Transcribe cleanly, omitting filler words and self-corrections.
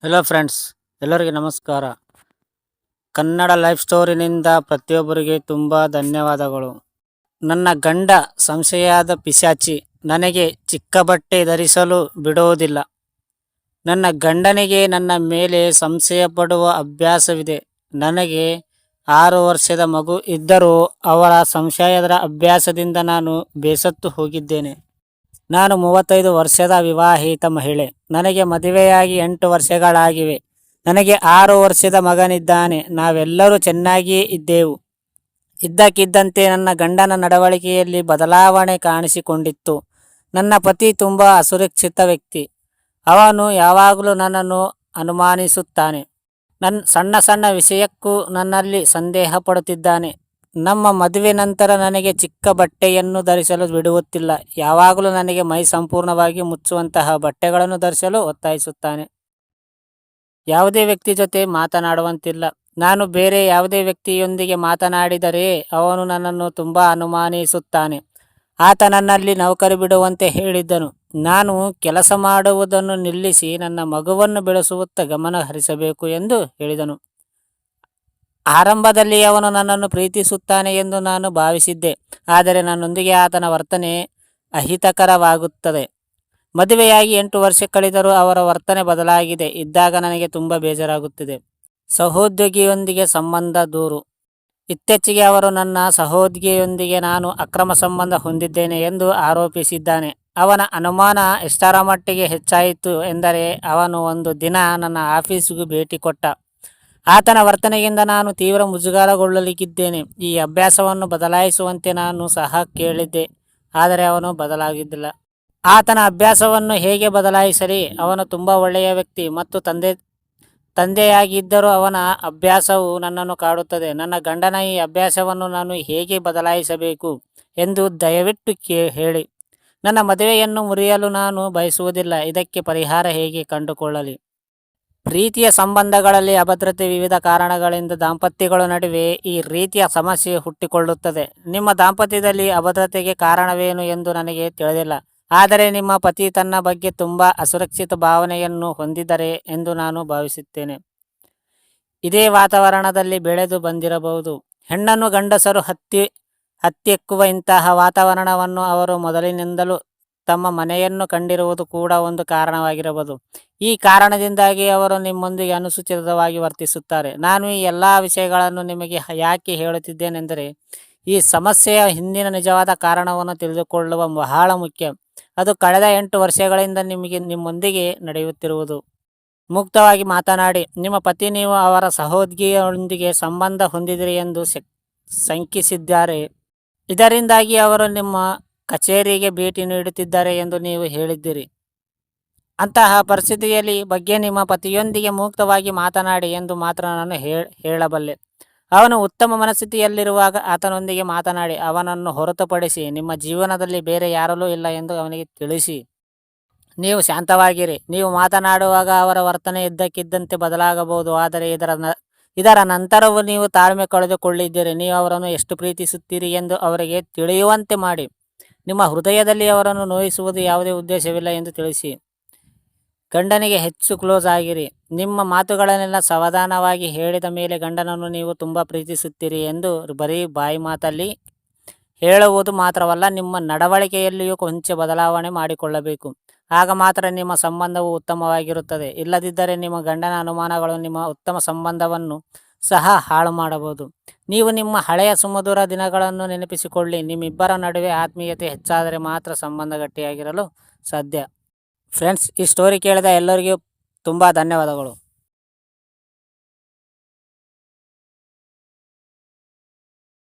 Hello friends, ಎಲ್ಲರಿಗೆ ನಮಸ್ಕಾರ. Kannada life ಸ್ಟೋರಿನಿಂದ ಪ್ರತಿಯೊಬ್ಬರಿಗೆ ತುಂಬ ಧನ್ಯವಾದಗಳು. ನನ್ನ ಗಂಡ ಸಂಶಯದ ಪಿಶಾಚಿ. ನನಗೆ ಚಿಕ್ಕ ಬಟ್ಟೆ ಧರಿಸಲು ಬಿಡುವುದಿಲ್ಲ. ನನ್ನ ಗಂಡನಿಗೆ ನನ್ನ ಮೇಲೆ ಸಂಶಯ ಪಡುವ ಅಭ್ಯಾಸವಿದೆ. ನನಗೆ 6 ವರ್ಷದ ಮಗು ಇದ್ದರೂ ಅವಳ ಸಂಶಯದ ಅಭ್ಯಾಸದಿಂದ ನಾನು ಬೇಸತ್ತು ಹೋಗಿದ್ದೇನೆ. ನಾನು 35 ವರ್ಷದ ವಿವಾಹಿತ ಮಹಿಳೆ. ನನಗೆ ಮದುವೆಯಾಗಿ 8 ವರ್ಷಗಳಾಗಿವೆ. ನನಗೆ 6 ವರ್ಷದ ಮಗನಿದ್ದಾನೆ. ನಾವೆಲ್ಲರೂ ಚೆನ್ನಾಗಿಯೇ ಇದ್ದೆವು. ಇದ್ದಕ್ಕಿದ್ದಂತೆ ನನ್ನ ಗಂಡನ ನಡವಳಿಕೆಯಲ್ಲಿ ಬದಲಾವಣೆ ಕಾಣಿಸಿಕೊಂಡಿತ್ತು. ನನ್ನ ಪತಿ ತುಂಬ ಅಸುರಕ್ಷಿತ ವ್ಯಕ್ತಿ. ಅವನು ಯಾವಾಗಲೂ ನನ್ನನ್ನು ಅನುಮಾನಿಸುತ್ತಾನೆ. ಸಣ್ಣ ಸಣ್ಣ ವಿಷಯಕ್ಕೂ ನನ್ನಲ್ಲಿ ಸಂದೇಹ ಪಡುತ್ತಿದ್ದಾನೆ. ನಮ್ಮ ಮದುವೆ ನಂತರ ನನಗೆ ಚಿಕ್ಕ ಬಟ್ಟೆಯನ್ನು ಧರಿಸಲು ಬಿಡುತ್ತಿಲ್ಲ. ಯಾವಾಗಲೂ ನನಗೆ ಮೈ ಸಂಪೂರ್ಣವಾಗಿ ಮುಚ್ಚುವಂತಹ ಬಟ್ಟೆಗಳನ್ನು ಧರಿಸಲು ಒತ್ತಾಯಿಸುತ್ತಾನೆ. ಯಾವುದೇ ವ್ಯಕ್ತಿ ಜೊತೆ ಮಾತನಾಡುವಂತಿಲ್ಲ. ನಾನು ಬೇರೆ ಯಾವುದೇ ವ್ಯಕ್ತಿಯೊಂದಿಗೆ ಮಾತನಾಡಿದರೆ ಅವನು ನನ್ನನ್ನು ತುಂಬ ಅನುಮಾನಿಸುತ್ತಾನೆ. ಆತ ನನ್ನಲ್ಲಿ ನೌಕರಿ ಬಿಡುವಂತೆ ಹೇಳಿದ್ದನು. ನಾನು ಕೆಲಸ ಮಾಡುವುದನ್ನು ನಿಲ್ಲಿಸಿ ನನ್ನ ಮಗುವನ್ನು ಬೆಳೆಸುವತ್ತ ಗಮನ ಹರಿಸಬೇಕು ಎಂದು ಹೇಳಿದನು. ಆರಂಭದಲ್ಲಿ ಅವನು ನನ್ನನ್ನು ಪ್ರೀತಿಸುತ್ತಾನೆ ಎಂದು ನಾನು ಭಾವಿಸಿದ್ದೆ. ಆದರೆ ನನ್ನೊಂದಿಗೆ ಆತನ ವರ್ತನೆ ಅಹಿತಕರವಾಗುತ್ತದೆ. ಮದುವೆಯಾಗಿ 8 ವರ್ಷ ಕಳೆದರೂ ಅವರ ವರ್ತನೆ ಬದಲಾಗಿದೆ. ಇದ್ದಾಗ ನನಗೆ ತುಂಬ ಬೇಜಾರಾಗುತ್ತಿದೆ. ಸಹೋದ್ಯೋಗಿಯೊಂದಿಗೆ ಸಂಬಂಧ ದೂರು. ಇತ್ತೀಚೆಗೆ ಅವರು ನನ್ನ ಸಹೋದ್ಯೋಗಿಯೊಂದಿಗೆ ನಾನು ಅಕ್ರಮ ಸಂಬಂಧ ಹೊಂದಿದ್ದೇನೆ ಎಂದು ಆರೋಪಿಸಿದ್ದಾನೆ. ಅವನ ಅನುಮಾನ ಎಷ್ಟರ ಮಟ್ಟಿಗೆ ಹೆಚ್ಚಾಯಿತು ಎಂದರೆ ಅವನು ಒಂದು ದಿನ ನನ್ನ ಆಫೀಸಿಗೂ ಭೇಟಿ ಕೊಟ್ಟ. ಆತನ ವರ್ತನೆಯಿಂದ ನಾನು ತೀವ್ರ ಮುಜುಗರಗೊಳ್ಳಲಿಕ್ಕಿದ್ದೇನೆ. ಈ ಅಭ್ಯಾಸವನ್ನು ಬದಲಾಯಿಸುವಂತೆ ನಾನು ಸಹ ಕೇಳಿದ್ದೆ, ಆದರೆ ಅವನು ಬದಲಾಗಿದ್ದಿಲ್ಲ. ಆತನ ಅಭ್ಯಾಸವನ್ನು ಹೇಗೆ ಬದಲಾಯಿಸಲಿ? ಅವನು ತುಂಬ ಒಳ್ಳೆಯ ವ್ಯಕ್ತಿ ಮತ್ತು ತಂದೆಯಾಗಿದ್ದರೂ ಅವನ ಅಭ್ಯಾಸವು ನನ್ನನ್ನು ಕಾಡುತ್ತದೆ. ನನ್ನ ಗಂಡನ ಈ ಅಭ್ಯಾಸವನ್ನು ನಾನು ಹೇಗೆ ಬದಲಾಯಿಸಬೇಕು ಎಂದು ದಯವಿಟ್ಟು ಹೇಳಿ. ನನ್ನ ಮದುವೆಯನ್ನು ಮುರಿಯಲು ನಾನು ಬಯಸುವುದಿಲ್ಲ. ಇದಕ್ಕೆ ಪರಿಹಾರ ಹೇಗೆ ಕಂಡುಕೊಳ್ಳಲಿ? ಪ್ರೀತಿಯ ಸಂಬಂಧಗಳಲ್ಲಿ ಅಭದ್ರತೆ. ವಿವಿಧ ಕಾರಣಗಳಿಂದ ದಾಂಪತ್ಯಗಳ ನಡುವೆ ಈ ರೀತಿಯ ಸಮಸ್ಯೆ ಹುಟ್ಟಿಕೊಳ್ಳುತ್ತದೆ. ನಿಮ್ಮ ದಾಂಪತ್ಯದಲ್ಲಿ ಅಭದ್ರತೆಗೆ ಕಾರಣವೇನು ಎಂದು ನನಗೆ ತಿಳಿದಿಲ್ಲ. ಆದರೆ ನಿಮ್ಮ ಪತಿ ತನ್ನ ಬಗ್ಗೆ ತುಂಬ ಅಸುರಕ್ಷಿತ ಭಾವನೆಯನ್ನು ಹೊಂದಿದ್ದಾರೆ ಎಂದು ನಾನು ಭಾವಿಸುತ್ತೇನೆ. ಇದೇ ವಾತಾವರಣದಲ್ಲಿ ಬೆಳೆದು ಬಂದಿರಬಹುದು. ಹೆಣ್ಣನ್ನು ಗಂಡಸರು ಹತ್ಯೆಕ್ಕುವ ಇಂತಹ ವಾತಾವರಣವನ್ನು ಅವರು ಮೊದಲಿನಿಂದಲೂ ತಮ್ಮ ಮನೆಯನ್ನು ಕಂಡಿರುವುದು ಕೂಡ ಒಂದು ಕಾರಣವಾಗಿರಬಹುದು. ಈ ಕಾರಣದಿಂದಾಗಿ ಅವರು ನಿಮ್ಮೊಂದಿಗೆ ಅನುಚಿತವಾಗಿ ವರ್ತಿಸುತ್ತಾರೆ. ನಾನು ಈ ಎಲ್ಲ ವಿಷಯಗಳನ್ನು ನಿಮಗೆ ಯಾಕೆ ಹೇಳುತ್ತಿದ್ದೇನೆಂದರೆ, ಈ ಸಮಸ್ಯೆಯ ಹಿಂದಿನ ನಿಜವಾದ ಕಾರಣವನ್ನು ತಿಳಿದುಕೊಳ್ಳುವ ಬಹಳ ಮುಖ್ಯ. ಅದು ಕಳೆದ 8 ವರ್ಷಗಳಿಂದ ನಿಮ್ಮೊಂದಿಗೆ ನಡೆಯುತ್ತಿರುವುದು. ಮುಕ್ತವಾಗಿ ಮಾತನಾಡಿ. ನಿಮ್ಮ ಪತಿ ನೀವು ಅವರ ಸಹೋದ್ಯೋಗಿಯೊಂದಿಗೆ ಸಂಬಂಧ ಹೊಂದಿದಿರಿ ಎಂದು ಶಂಕಿಸಿದ್ದಾರೆ. ಇದರಿಂದಾಗಿ ಅವರು ನಿಮ್ಮ ಕಚೇರಿಗೆ ಭೇಟಿ ನೀಡುತ್ತಿದ್ದಾರೆ ಎಂದು ನೀವು ಹೇಳಿದ್ದೀರಿ. ಅಂತಹ ಪರಿಸ್ಥಿತಿಯಲ್ಲಿ ಬಗ್ಗೆ ನಿಮ್ಮ ಪತಿಯೊಂದಿಗೆ ಮುಕ್ತವಾಗಿ ಮಾತನಾಡಿ ಎಂದು ಮಾತ್ರ ನಾನು ಹೇಳಬಲ್ಲೆ. ಅವನು ಉತ್ತಮ ಮನಸ್ಥಿತಿಯಲ್ಲಿರುವಾಗ ಆತನೊಂದಿಗೆ ಮಾತನಾಡಿ. ಅವನನ್ನು ಹೊರತುಪಡಿಸಿ ನಿಮ್ಮ ಜೀವನದಲ್ಲಿ ಬೇರೆ ಯಾರಲ್ಲೂ ಇಲ್ಲ ಎಂದು ಅವನಿಗೆ ತಿಳಿಸಿ. ನೀವು ಶಾಂತವಾಗಿರಿ. ನೀವು ಮಾತನಾಡುವಾಗ ಅವರ ವರ್ತನೆ ಇದ್ದಕ್ಕಿದ್ದಂತೆ ಬದಲಾಗಬಹುದು, ಆದರೆ ಇದರ ನಂತರವೂ ನೀವು ತಾಳ್ಮೆ ಕಳೆದುಕೊಳ್ಳಿದ್ದೀರಿ. ನೀವು ಅವರನ್ನು ಎಷ್ಟು ಪ್ರೀತಿಸುತ್ತೀರಿ ಎಂದು ಅವರಿಗೆ ತಿಳಿಯುವಂತೆ ಮಾಡಿ. ನಿಮ್ಮ ಹೃದಯದಲ್ಲಿ ಅವರನ್ನು ನೋಯಿಸುವುದು ಯಾವುದೇ ಉದ್ದೇಶವಿಲ್ಲ ಎಂದು ತಿಳಿಸಿ. ಗಂಡನಿಗೆ ಹೆಚ್ಚು ಕ್ಲೋಸ್ ಆಗಿರಿ. ನಿಮ್ಮ ಮಾತುಗಳನ್ನೆಲ್ಲ ಸಾವಧಾನವಾಗಿ ಹೇಳಿದ ಮೇಲೆ ಗಂಡನನ್ನು ನೀವು ತುಂಬ ಪ್ರೀತಿಸುತ್ತೀರಿ ಎಂದು ಬರೀ ಬಾಯಿ ಮಾತಲ್ಲಿ ಹೇಳುವುದು ಮಾತ್ರವಲ್ಲ, ನಿಮ್ಮ ನಡವಳಿಕೆಯಲ್ಲಿಯೂ ಕೊಂಚ ಬದಲಾವಣೆ ಮಾಡಿಕೊಳ್ಳಬೇಕು. ಆಗ ಮಾತ್ರ ನಿಮ್ಮ ಸಂಬಂಧವು ಉತ್ತಮವಾಗಿರುತ್ತದೆ. ಇಲ್ಲದಿದ್ದರೆ ನಿಮ್ಮ ಗಂಡನ ಅನುಮಾನಗಳು ನಿಮ್ಮ ಉತ್ತಮ ಸಂಬಂಧವನ್ನು ಸಹ ಹಾಳು ಮಾಡಬಹುದು. ನೀವು ನಿಮ್ಮ ಹಳೆಯ ಸುಮಧುರ ದಿನಗಳನ್ನು ನೆನಪಿಸಿಕೊಳ್ಳಿ. ನಿಮ್ಮಿಬ್ಬರ ನಡುವೆ ಆತ್ಮೀಯತೆ ಹೆಚ್ಚಾದರೆ ಮಾತ್ರ ಸಂಬಂಧ ಗಟ್ಟಿಯಾಗಿರಲು ಸಾಧ್ಯ. ಫ್ರೆಂಡ್ಸ್, ಈ ಸ್ಟೋರಿ ಕೇಳಿದ ಎಲ್ಲರಿಗೂ ತುಂಬ ಧನ್ಯವಾದಗಳು.